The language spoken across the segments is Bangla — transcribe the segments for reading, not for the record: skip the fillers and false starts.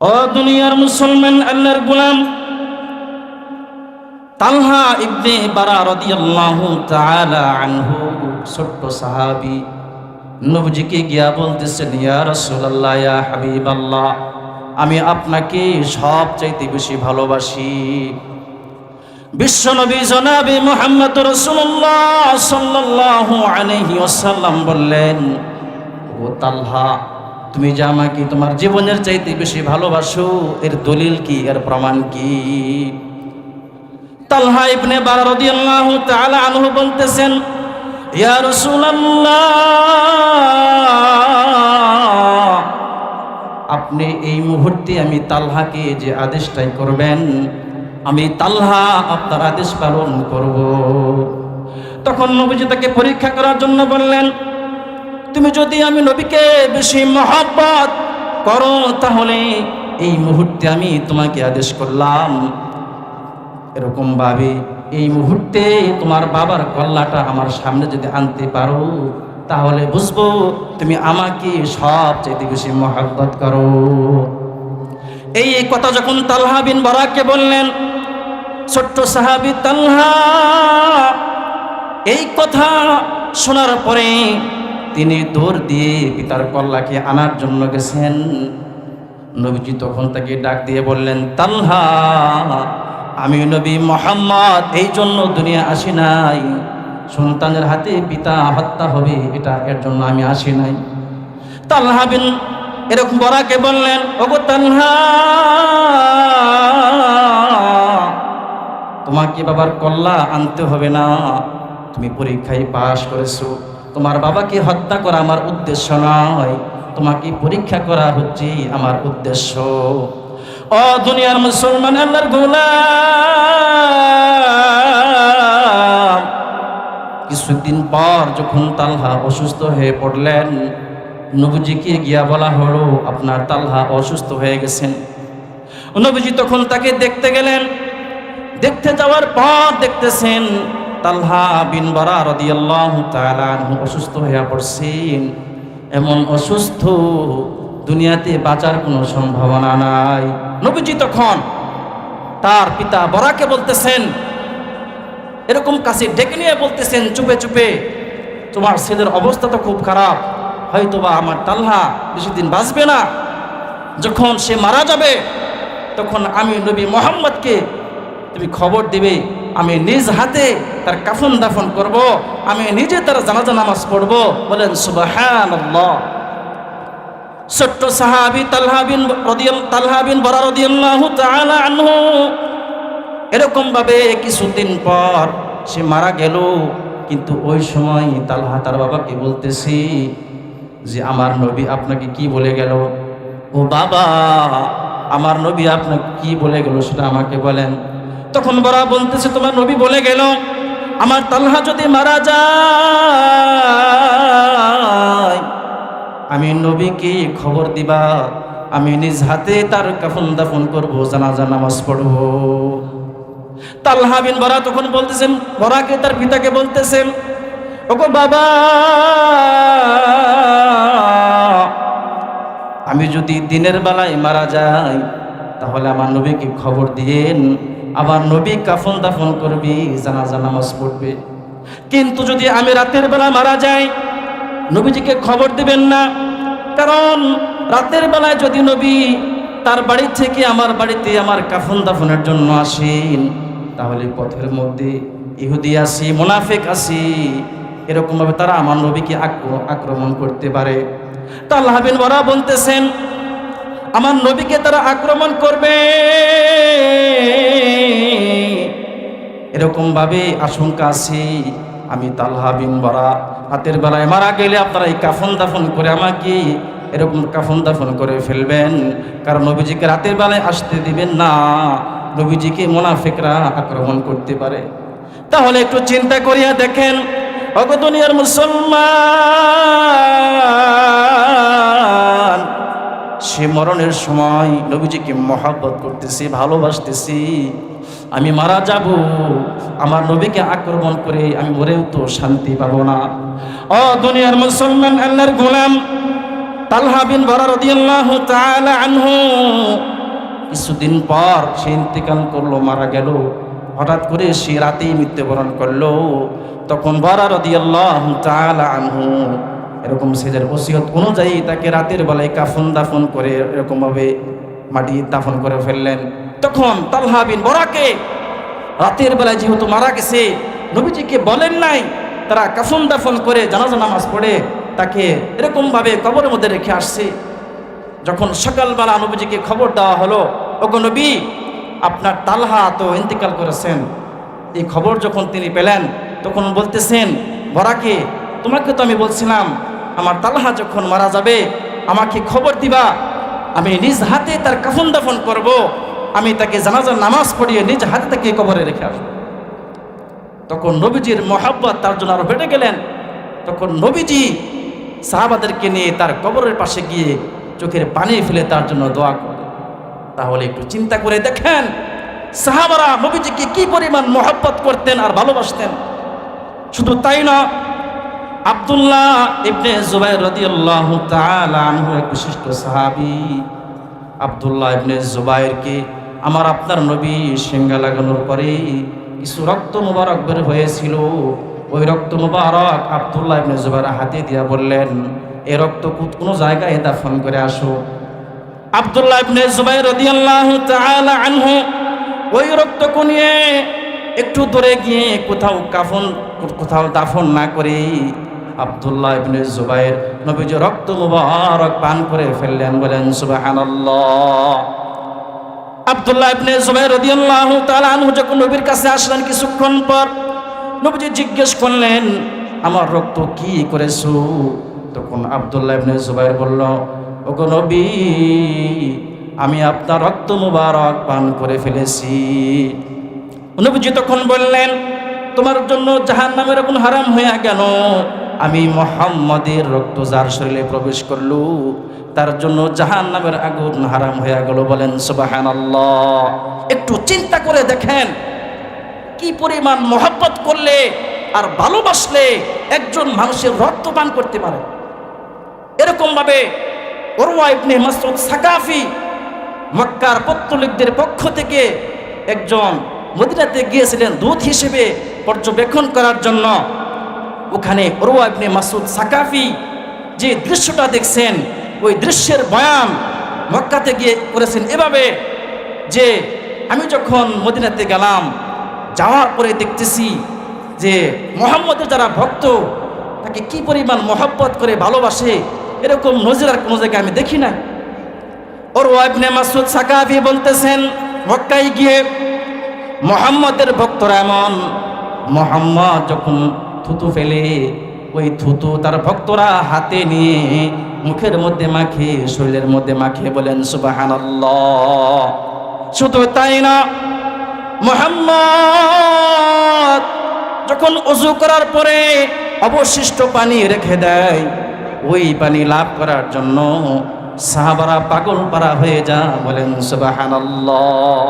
ও দুনিয়ার মুসলমান, আল্লাহর গোলাম তালহা ইবনে বারা রাদিয়াল্লাহু তাআলা আনহু ছোট্ট সাহাবী নবীজিকে গিয়া বলতেছেন, ইয়া রাসূলুল্লাহ, ইয়া হাবিবাল্লাহ, আমি আপনাকে সবচাইতে বেশি ভালোবাসি। বিশ্বনবী জনাবে মুহাম্মদ রাসূলুল্লাহ সাল্লাল্লাহু আলাইহি ওয়াসাল্লাম বললেন, ও তালহা, তুমি যে আমাকে তোমার জীবনের চাইতে বেশি ভালোবাসো, এর দলিল কি, এর প্রমাণ কি? তালহা ইবনে বারা রাদিয়াল্লাহু তাআলা আনহু বলতেছেন, ইয়া রাসূলুল্লাহ, আপনি এই মুহূর্তে আমি তালহাকে যে আদেশটাই করবেন, আমি তালহা আপনার আদেশ পালন করব। তখন নবীজি তাকে পরীক্ষা করার জন্য বললেন, তুমি যদি আমি নবীকে বেশি মহব্বত করো, তাহলে এই মুহূর্তে আমি তোমাকে আদেশ করলাম, এরকম ভাবে এই মুহূর্তে তোমার বাবার কল্লাটা আমার সামনে যদি আনতে পারো, তাহলে বুঝবো তুমি আমাকে সবচেয়ে বেশি মহব্বত করো। এই কথা যখন তালহা বিন বারাকে বললেন, ছোট্ট সাহাবী তালহা এই কথা শোনার পরে তিনি দৌড় দিয়ে পিতার কল্লাকে আনার জন্য গেছেন। নবীজি তখন তাকে ডাক দিয়ে বললেন, তালহা, আমি নবী মুহাম্মদ এই জন্য দুনিয়া আসি নাই, সন্তানের হাতে পিতা হত্যা হবে এটা এর জন্য আমি আসি নাই। তালহা বিন এরকম বরাকে বললেন, ওগো তালহা, তোমাকে বাবার কল্লা আনতে হবে না, তুমি পরীক্ষায় পাশ করেছো, তোমার বাবাকে হত্যা করা আমার উদ্দেশ্য নয়, তোমাকে পরীক্ষা করা হচ্ছে আমার উদ্দেশ্য। ও দুনিয়ার মুসলমান, আল্লাহর গোলাম, কিছুদিন পর যখন তালহা অসুস্থ হয়ে পড়লেন, নবীজিকে গিয়া বলা হলো, আপনার তালহা অসুস্থ হয়ে গেছেন। নবীজি তখন তাকে দেখতে গেলেন। দেখতে যাওয়ার পর দেখতেছেন তালহা বিন বারা রাদিয়াল্লাহু তাআলা আনহু অসুস্থ হয়ে পড়ছেন। এমন অসুস্থ, দুনিয়াতে বাঁচার কোনো সম্ভাবনা নাই। নবীজি তখন তার পিতা বরাকে বলতেছেন, এরকম কাছে ডেকে নিয়ে বলতেছেন, চুপে চুপে, তোমার ছেলের অবস্থা তো খুব খারাপ, হয়তোবা আমার তালহা বেশি দিন বাঁচবে না। যখন সে মারা যাবে, তখন আমি নবী মুহাম্মদকে তুমি খবর দিবে, আমি নিজ হাতে তার কাফন দাফন করব, আমি নিজে তার জানাজা নামাজ পড়ব। বলেন সুবহানাল্লাহ। ছোট্ট সাহাবী তালহা বিন বারা রাদিয়াল্লাহু তাআলা আনহু এরকম ভাবে কিছুদিন পর সে মারা গেল। কিন্তু ওই সময় তালহা তার বাবাকে বলতেছি যে, আমার নবী আপনাকে কি বলে গেল? ও বাবা, আমার নবী আপনাকে কি বলে গেল সেটা আমাকে বলেন। তখন বড়া বলতেছে, তোমার নবী বলে গেল, আমার তালহা যদি মারা যায়, আমি নবীকে খবর দিবা, আমি নিজ হাতে তার কাফন দাফন করব, জানাজা নামাজ পড়ব। তালহা বিন বারা তখন বলতেছেন, বরাকে তার পিতাকে বলতেছেন, ওগো বাবা, আমি যদি দিনের বেলায় মারা যাই, তাহলে আমার নবীকে খবর দিয়েন, আমার নবী কাফন দাফন করবি, জানাজা নামাজ পড়বে। কিন্তু যদি আমি রাতের বেলা মারা যাই, নবীজিকে খবর দিবেন না, কারণ রাতের বেলায় যদি নবী তার বাড়ি থেকে আমার বাড়িতে আমার কাফন দাফনের জন্য আসেন, তাহলে পথের মধ্যে ইহুদি আসি, মুনাফিক আসি, এরকমভাবে তারা আমার নবীকে আক্রমণ করতে পারে। তালহা বিন বারা বলতেছেন, আমার নবীকে তারা আক্রমণ করবে, এরকম ভাবে আশঙ্কা আছে। আমি তালহা বিন বারা রাতের বেলায় মারা গেলে আপনারা এই কাফন দাফন করে আমাকে এরকম কাফন দাফন করে ফেলবেন, কারণ নবীজিকে রাতের বেলায় আসতে দিবেন না, নবীজিকে মুনাফিকরা আক্রমণ করতে পারে। তাহলে একটু চিন্তা করিয়া দেখেন, ওগো দুনিয়ার মুসলমান, সে মরণের সময় নবীজিকে মহব্বত করতেছি, ভালোবাসতেছি, আমি মারা যাব, আমার নবীকে আক্রমণ করে আমি মরেও তো শান্তি পাবো না। ও দুনিয়ার মুসলমান, আল্লাহর গোলাম, তালহা বিন বারা রাদিয়াল্লাহু তাআলা আনহু কিছুদিন পর সে ইন্তেকাল করলো, মারা গেল। হঠাৎ করে সে রাতেই মৃত্যুবরণ করলো। তখন বারা রাদিয়াল্লাহু তাআলা আনহু এরকম সেজের ওসিয়ত অনুযায়ী তাকে রাতের বেলায় কাফন দাফন করে এরকমভাবে মাটি দাফন করে ফেললেন। তখন তালহা বিন বারাকে রাতের বেলায় যেহেতু মারা গেছে, নবীজিকে বলেন নাই, তারা কাফন দাফন করে জানাজা নামাজ পড়ে তাকে এরকমভাবে কবরের মধ্যে রেখে আসছে। যখন সকালবেলা নবীজিকে খবর দেওয়া হলো, ওগো নবী, আপনার তালহা তো ইন্তেকাল করেছেন। এই খবর যখন তিনি পেলেন তখন বলতেছেন, বরাকে, তোমাকে তো আমি বলছিলাম আমার তালহা যখন মারা যাবে আমাকে খবর দিবা, আমি নিজ হাতে তার কাফন দাফন করব, আমি তাকে জানাজার নামাজ পড়িয়ে নিজ হাতে তাকে কবরে রেখে আসবো। তখন নবীজির মহাব্বত তার জন্য আরো বেড়ে গেলেন। তখন নবীজি সাহাবাদেরকে নিয়ে তার কবরের পাশে গিয়ে চোখের পানি ফেলে তার জন্য দোয়া করে। তাহলে একটু চিন্তা করে দেখেন সাহাবারা নবীজিকে কি পরিমাণ মহব্বত করতেন আর ভালোবাসতেন। শুধু তাই না, আব্দুল্লাহ ইবনে জুবাইর রাদিয়াল্লাহু তাআলা আনহু এক বিশিষ্ট সাহাবী। আব্দুল্লাহ ইবনে জুবাইরকে আমার আপনার নবী সিংহা লাগানোর পরে কিছু রক্ত মুবারক বের হয়েছিল। ওই রক্ত মুবারক আব্দুল্লাহ ইবনে জুবাইর হাতে দিয়া বললেন, এই রক্ত কোনো জায়গায় দাফন করে আসো। আব্দুল্লাহ ইবনে জুবাইর রাদিয়াল্লাহু তাআলা আনহু ওই রক্তকে নিয়ে একটু দূরে গিয়ে কোথাও দাফন না করে আব্দুল্লাহ ইবনে জুবাইর নবীজি রক্ত মুবারক পান করে ফেললেন। বলেন সুবহানাল্লাহ। আব্দুল্লাহ ইবনে জুবাইর রাদিয়াল্লাহু তাআলা আনহু যখন নবীর কাছে আসলেন কিছুক্ষণ পর, নবীজি জিজ্ঞেস করলেন, আমার রক্ত কি করেছো? তখন আব্দুল্লাহ ইবনে জুবাইর বলল, ওগো নবী, আমি আপনার রক্ত মুবারক পান করে ফেলেছি। নবীজি তখন বললেন, তোমার জন্য জাহান্নামের আগুন হারাম হয়ে গেল। আমি মুহাম্মাদের রক্ত যার শরীরে প্রবেশ করলো তার জন্য জাহান্নামের আগুন হারাম হয়ে গেল। বলেন সুবহানাল্লাহ। একটু চিন্তা করে দেখেন কি পরিমাণ মহব্বত করলে আর ভালোবাসলে একজন মানুষের রক্ত পান করতে পারে। এরকম ভাবে উরওয়া ইবনে মাসউদ সাকাফি মক্কার পত্তলিকদের পক্ষ থেকে একজন মদিনাতে গিয়েছিলেন দূত হিসেবে পর্যবেক্ষণ করার জন্য। ওখানে উরওয়া ইবনে মাসউদ সাকাফি যে দৃশ্যটা দেখছেন, ওই দৃশ্যের বয়ান মক্কাতে গিয়ে করেছেন এভাবে যে, আমি যখন মদিনাতে গেলাম, যাওয়ার পরে দেখতেছি যে মুহাম্মদের যারা ভক্ত তাকে কি পরিমাণ মহব্বত করে ভালোবাসে, এরকম নজির আর কোনো জায়গায় আমি দেখি না। উরওয়া ইবনে মাসউদ সাকাফি বলতেছেন, মক্কায় গিয়ে মুহাম্মদের ভক্তরা এমন, মুহাম্মদ যখন থুতু ফেলে ওই থুতু তার ভক্তরা হাতে নিয়ে মুখের মধ্যে মাখে, শরীরের মধ্যে মাখে। বলেন সুবহানাল্লাহ। শুধু তাই না, মুহাম্মদ যখন ওযু করার পরে অবশিষ্ট পানি রেখে দেয়, ওই পানি লাভ করার জন্য সাহাবারা পাগল পারা হয়ে যায়। বলেন সুবহানাল্লাহ।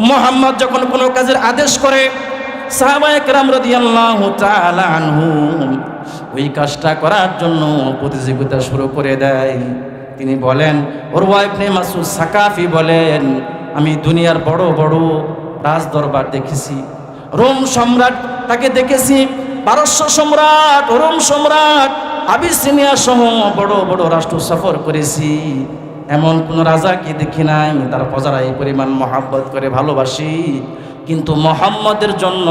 মুহাম্মদ যখন কোনো কাজের আদেশ করে সাহাবায়ে কেরাম রাদিয়াল্লাহু তাআলা আনহুম ওই কাজটা করার জন্য প্রতিযোগিতা শুরু করে দেয়। তিনি বলেন, উরওয়া ইবনে মাসউদ সাকাফি বলেন, আমি দুনিয়ার বড় বড় রাজ দরবার দেখেছি, রোম সম্রাট তাকে দেখেছি, পারস্য সম্রাট, রোম সম্রাট, আবিসিনিয়া সহ বড় বড় রাষ্ট্র সফর করেছি, এমন কোন রাজাকে দেখি নাই তার প্রজারা এই পরিমাণ মহব্বত করে ভালোবাসি, কিন্তু মুহাম্মদের জন্য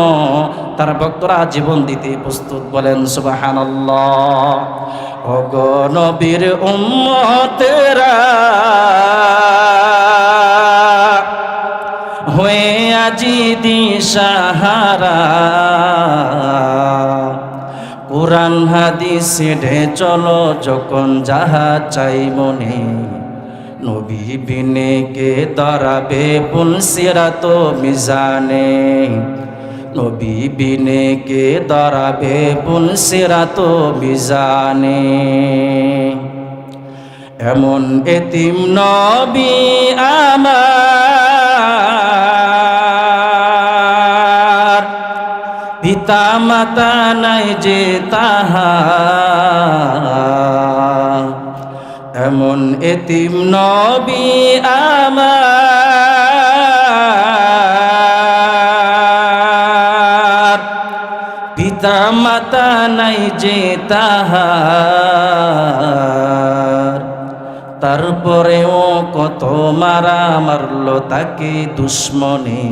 তার ভক্তরা জীবন দিতে প্রস্তুত। বলেন সুবহানাল্লাহ। ওগো নবীর উম্মতেরা হয়ে আজি দিশাহারা, কুরআন হাদিসে ঢে চলো যখন যাহা চাই মনে, নবী বিনে কে দাঁড়াবে পুলসিরাত মিজানে, নবী বিনে কে দাঁড়াবে পুলসিরাত মিজানে। এমন এতিম নবী আমার, পিতা মাতা নাই যে তাহার, এমন এতিম নবী আমার, পিতা মাতা নাই যে তাহার, তারপরেও কত মারা মারলো তাকে দুশ্মনে।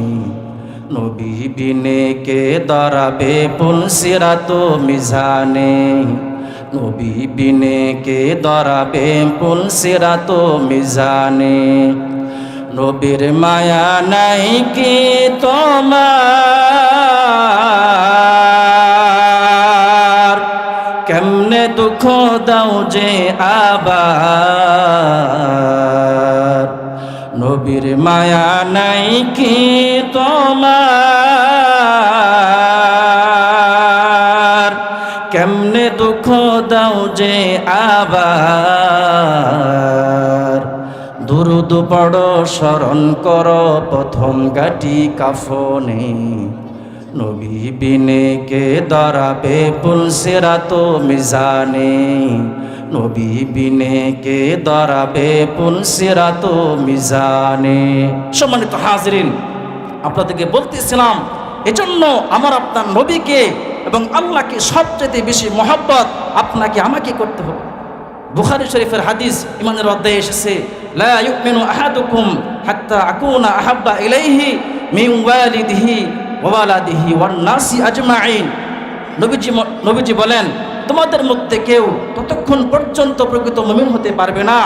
নবী বিনে কে দাঁড়াবে পুলসিরাত মিজানে, নবী বিনে কে দাঁড়াবে পুলসিরাত মিজানে। নবীর মায়া নাই কি তোমার, কেমনে দুঃখ দাও যে আবার। নবীর মায়া নাই কি তোমার, কেমনে দুঃখ দাও যে আবার। দুরুদ পড়ো স্মরণ করো প্রথম গাটি কাফনে, নবী বিনে কে দাঁড়াবে পুলসিরাত মিজানে, নবী বিনে কে দাঁড়াবে পুলসিরাত মিজানে। সম্মানিত হাজিরিন, আপনাদেরকে বলতেছিলাম এজন্য আমার আপনার নবীকে এবং আল্লাহকে সবচেয়ে বেশি মহব্বত আপনাকে আমাকে করতে হবে। বুখারী শরীফের হাদিস ইমানের অধ্যায়ে এসেছে, লা ইউমিনু আহাদুকুম হাত্তা আকুনা আহাব্বা ইলাইহি মিন ওয়ালিদিহি ওয়া ওয়ালাদিহি ওয়ান নাসি আজমাইন। নবীজি বলেন, তোমাদের মধ্যে কেউ ততক্ষণ পর্যন্ত প্রকৃত মুমিন হতে পারবে না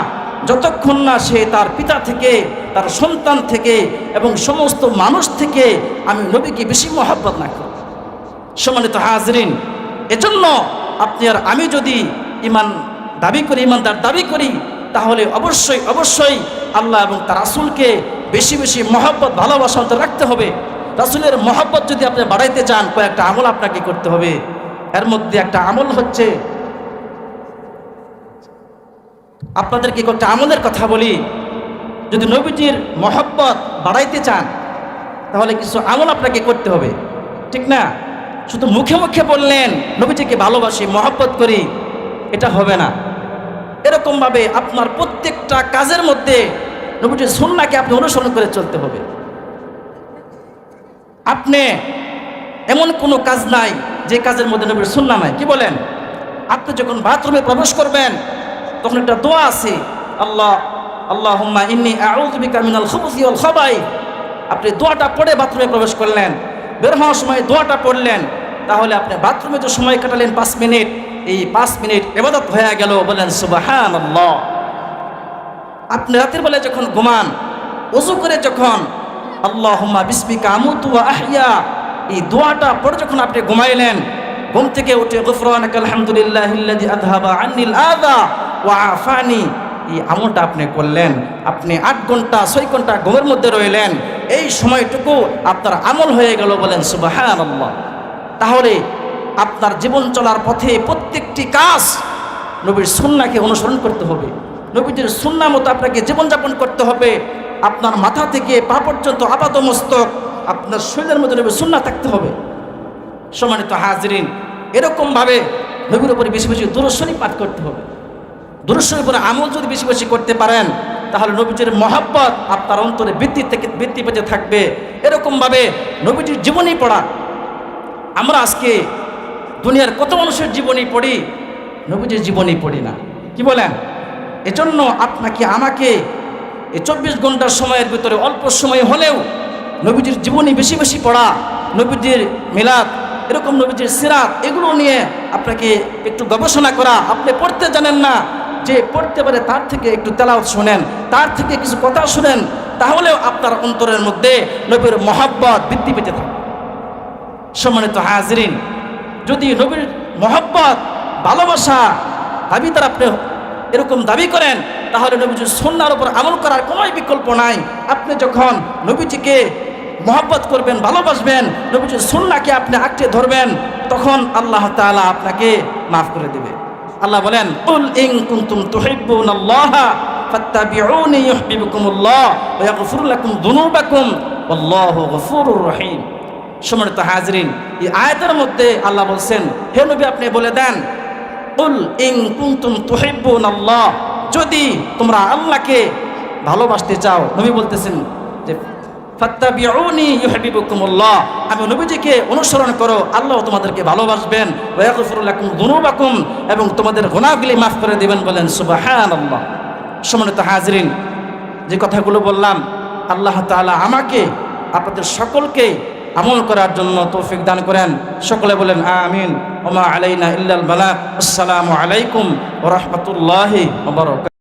যতক্ষণ না সে তার পিতা থেকে, তার সন্তান থেকে এবং সমস্ত মানুষ থেকে আমি নবীকে বেশি মহব্বত না করি। সম্মানিত হাজরিন, এজন্য আপনি আর আমি যদি ঈমান দাবি করি, ঈমানদার দাবি করি, তাহলে অবশ্যই অবশ্যই আল্লাহ এবং তার রাসূলকে বেশি বেশি মহব্বত ভালোবাসা অন্তর রাখতে হবে। রাসূলের মহব্বত যদি আপনি বাড়াইতে চান, কয়েকটা আমল আপনাকে করতে হবে। এর মধ্যে একটা আমল হচ্ছে, আপনাদেরকে একটা আমলের কথা বলি। যদি নবীজির মহব্বত বাড়াইতে চান তাহলে কিছু আমল আপনাকে করতে হবে, ঠিক না? শুধু মুখে মুখে বললেন নবীজিকে ভালোবাসি, মহব্বত করি, এটা হবে না। এরকমভাবে আপনার প্রত্যেকটা কাজের মধ্যে নবীজির সুন্নাহকে আপনি অনুসরণ করে চলতে হবে। আপনি এমন কোনো কাজ নাই যে কাজের মধ্যে নবীর সুন্নাহ নাই। কি বলেন? আপনি যখন বাথরুমে প্রবেশ করবেন তখন একটা দোয়া আছে, আল্লাহুম্মা ইন্নী আউযু বিকা মিনাল খুবুসি ওয়াল খাবাইস। আপনি দোয়াটা পড়ে বাথরুমে প্রবেশ করলেন, বের হওয়ার সময় দোয়াটা পড়লেন, তাহলে আপনি বাথরুমে যে সময় কাটালেন 5 মিনিট, এই 5 মিনিট ইবাদত হয়ে গেল। বলেন সুবহানাল্লাহ। আপনি রাতের বেলায় যখন ঘুমান, ওযু করে যখন আল্লাহুম্মা বিসমিকা আমুতু ওয়া আহইয়া, এই দোয়াটা পড়ে যখন আপনি ঘুমাইলেন, ঘুম থেকে উঠে গুফরানাকাল হামদুলিল্লাহিল্লাযী আযহাবা আন্নিল আযা ওয়া আফানি, এই আমলটা আপনি করলেন। আপনি 8 ঘন্টা 6 ঘন্টা ঘুমের মধ্যে রইলেন, এই সময়টুকু আপনার আমল হয়ে গেল। বলেন সুবহানাল্লাহ। তাহলে আপনার জীবন চলার পথে প্রত্যেকটি কাজ নবীর সুন্নাহকে অনুসরণ করতে হবে, নবীজির সুন্নাহ মতো আপনাকে জীবনযাপন করতে হবে। আপনার মাথা থেকে পা পর্যন্ত আপাত মস্তক আপনার শরীরের মধ্যে নবীর সুন্নাহ থাকতে হবে। সম্মানিত হাজিরিন, এরকমভাবে নবীর উপরে বেশি বেশি দুরূদ শরীফ পাঠ করতে হবে। দুরূদ শরীফের আমল যদি বেশি বেশি করতে পারেন তাহলে নবীজির মহব্বত আপনার অন্তরে বৃদ্ধি পেতে থাকবে। এরকমভাবে নবীজির জীবনী পড়া। আমরা আজকে দুনিয়ার কত মানুষের জীবনী পড়ি, নবীজির জীবনী পড়ি না। কি বলেন? এজন্য আপনাকে আমাকে এই 24 ঘন্টার সময়ের ভিতরে অল্প সময় হলেও নবীজির জীবনী বেশি বেশি পড়া, নবীজির মিলাদ, এরকম নবীজির সিরাত, এগুলো নিয়ে আপনাকে একটু গবেষণা করা। আপনি পড়তে জানেন না, যে পড়তে পারে তার থেকে একটু তেলাওয়াত শুনেন, তার থেকে কিছু কথা শুনেন, তাহলেও আপনার অন্তরের মধ্যে নবীর মহব্বত বৃদ্ধি পেতে থাকে। সম্মানিত হাজিরিন, যদি নবীর মহব্বত ভালোবাসা দাবিদার আপনি এরকম দাবি করেন, তাহলে নবীজির সুন্নাহর উপর আমল করার কোনো বিকল্প নাই। আপনি যখন নবীজিকে মহব্বত করবেন, ভালোবাসবেন, নবীজির সুন্নাহকে আপনি আঁকড়ে ধরবেন, তখন আল্লাহ তাআলা আপনাকে মাফ করে দেবে। আল্লাহ বলেন, কুল ইন কুনতুম তুহিব্বুনাল্লাহা ফাত্তাবিউনি ইউহিব্বুকুমুল্লাহ ওয়া ইয়াগফির লাকুম যুনুবাকুম ওয়াল্লাহু গফুরুর রহিম। সম্মানিত হাজিরিন, এই আয়াতের মধ্যে আল্লাহ বলছেন, হে নবী আপনি বলে দেন, কুল ইন কুনতুম তুহিব্বুনাল্লাহ, যদি তোমরা আল্লাহকে ভালোবাসতে চাও, নবী বলতেছেন যে ফাত্তাবিউনি ইউহিব্বুকুমুল্লাহ, আমি নবীজিকে অনুসরণ করো, আল্লাহ তোমাদেরকে ভালোবাসবেন, ওয়া ইয়াগফিরু লাকুম যুনুবাকুম, এবং তোমাদের গুনাহগুলি মাফ করে দিবেন। বলেন সুবহানাল্লাহ। সম্মানিত হাজরিন, যে কথাগুলো বললাম, আল্লাহ তাআলা আমাকে আপনাদের সকলকে আমল করার জন্য তৌফিক দান করেন। সকলে বলেন আমিন। ওয়া মা আলাইনা ইল্লাল বালাগ। আসসালামু আলাইকুম ওয়া রাহমাতুল্লাহি ওয়া বারাকাতুহু।